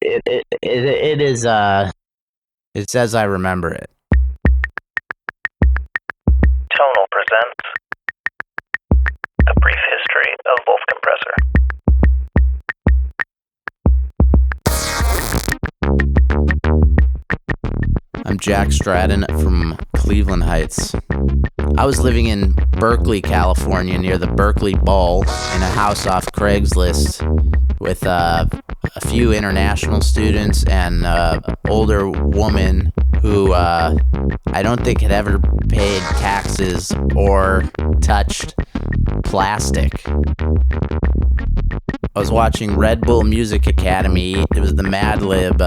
It is, it's as I remember it. Tonal presents A Brief History of Vulf Compressor. I'm Jack Stratton from Cleveland Heights. I was living in Berkeley, California, near the Berkeley Bowl, in a house off Craigslist with a few international students and an older woman who I don't think had ever paid taxes or touched plastic. I was watching Red Bull Music Academy. It was the Mad Lib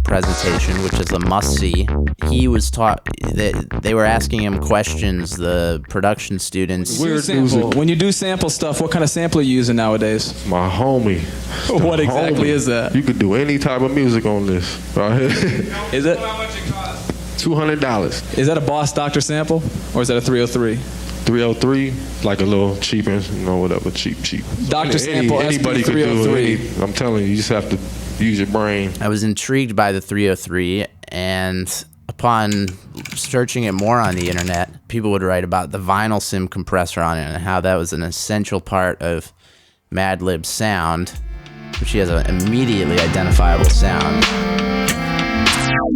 presentation, which is a must-see. He was they were asking him questions, the production students. Weird music. When you do sample stuff, what kind of sample are you using nowadays? My homie. What exactly is that? You could do any type of music on this. Right here. Is it? How much it costs? $200. Is that a Boss Doctor sample, or is that a 303? 303, like a little cheaper, whatever, cheap. Doctor sample, anybody could do 303. it. I'm telling you, you just have to use your brain. I was intrigued by the 303, and upon searching it more on the internet, people would write about the vinyl sim compressor on it and how that was an essential part of Mad Lib's sound, which he has an immediately identifiable sound.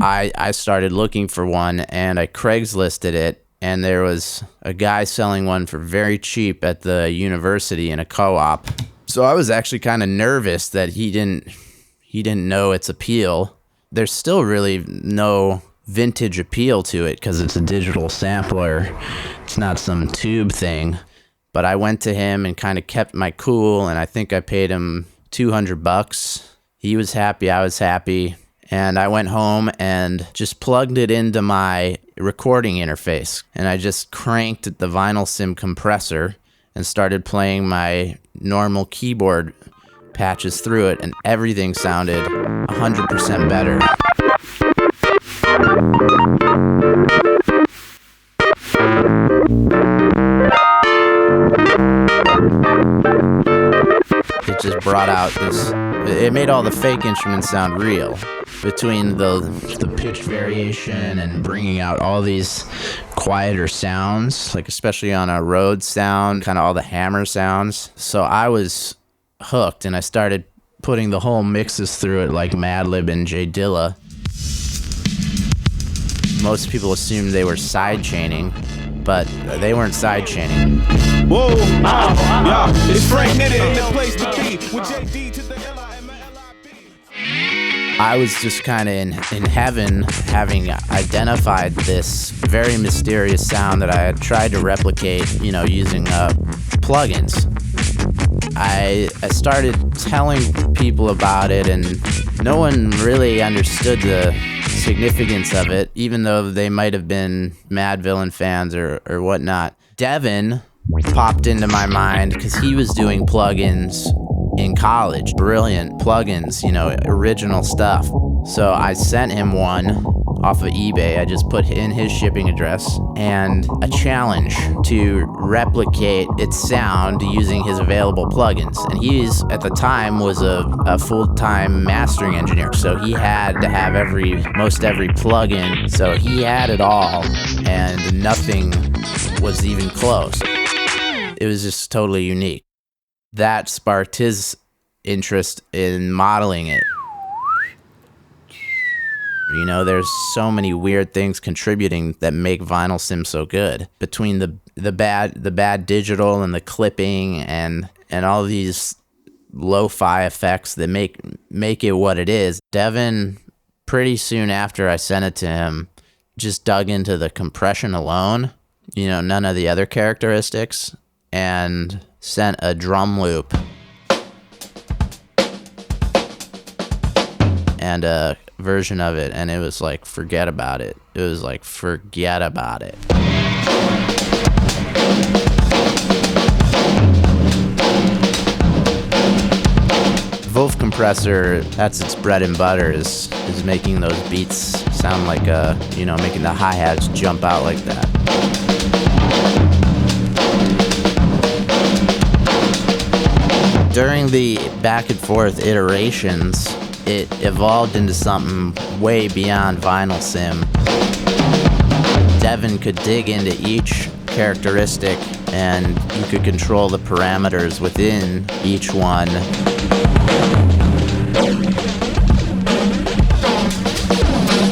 I started looking for one, and I Craigslisted it, and there was a guy selling one for very cheap at the university in a co-op. So I was actually kind of nervous that he didn't know its appeal. There's still really no vintage appeal to it because it's a digital sampler. It's not some tube thing. But I went to him and kind of kept my cool, and I think I paid him $200. He was happy, I was happy. And I went home and just plugged it into my recording interface. And I just cranked the vinyl sim compressor and started playing my normal keyboard patches through it, and everything sounded 100% better. It just brought out this, it made all the fake instruments sound real. Between the pitch variation and bringing out all these quieter sounds, like especially on a Rhodes sound, kind of all the hammer sounds. So I was hooked, and I started putting the whole mixes through it like Mad Lib and J Dilla. Most people assumed they were side chaining, but they weren't side chaining. Whoa, yeah, it's Frank Knitted in the place to be with JD to the I was just kind of in heaven, having identified this very mysterious sound that I had tried to replicate, using plugins. I started telling people about it, and no one really understood the significance of it, even though they might have been Mad Villain fans or whatnot. Devin popped into my mind because he was doing plugins in college. Brilliant plugins, original stuff. So I sent him one off of eBay. I just put in his shipping address and a challenge to replicate its sound using his available plugins. And he's, at the time, was a full-time mastering engineer. So he had to have most every plugin. So he had it all, and nothing was even close. It was just totally unique. That sparked his interest in modeling it. There's so many weird things contributing that make vinyl sim so good. Between the bad digital and the clipping and all these lo-fi effects that make it what it is. Devin, pretty soon after I sent it to him, just dug into the compression alone, none of the other characteristics, and sent a drum loop and a version of it, and it was like, forget about it. It was like, forget about it. Vulf Compressor, that's its bread and butter, is making those beats sound like making the hi-hats jump out like that. During the back and forth iterations, it evolved into something way beyond vinyl sim. Devin could dig into each characteristic, and you could control the parameters within each one.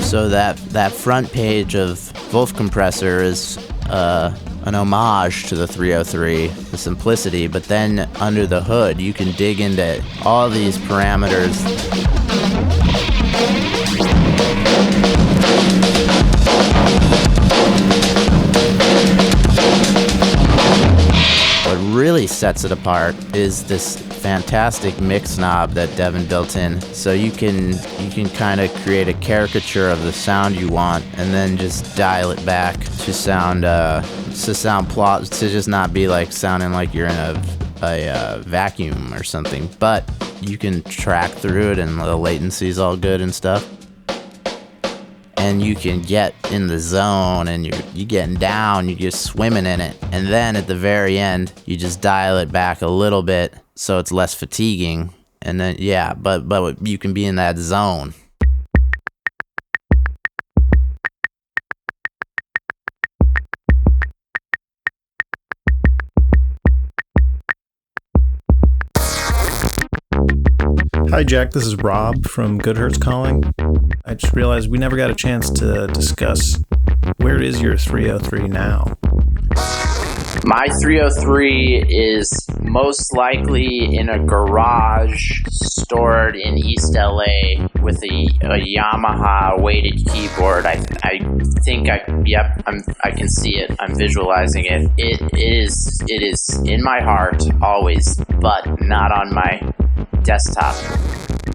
So that front page of Vulf Compressor is an homage to the 303, the simplicity, but then under the hood you can dig into all these parameters. What really sets it apart is this fantastic mix knob that Devin built in, so you can kind of create a caricature of the sound you want, and then just dial it back to sound to just not be like sounding like you're in a vacuum or something. But you can track through it, and the latency's all good and stuff. And you can get in the zone, and you're getting down, you're just swimming in it. And then at the very end, you just dial it back a little bit so it's less fatiguing. And then, yeah, but you can be in that zone. Hi, Jack. This is Rob from Good Hurts calling. I just realized we never got a chance to discuss where is your 303 now? My 303 is most likely in a garage stored in East LA with a Yamaha weighted keyboard. I think I can see it. I'm visualizing it. It is in my heart always, but not on my desktop.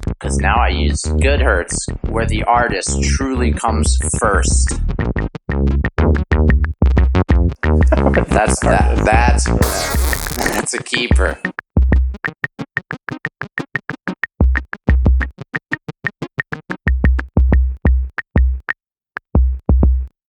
Because now I use Good Hurts, where the artist truly comes first. That's a keeper.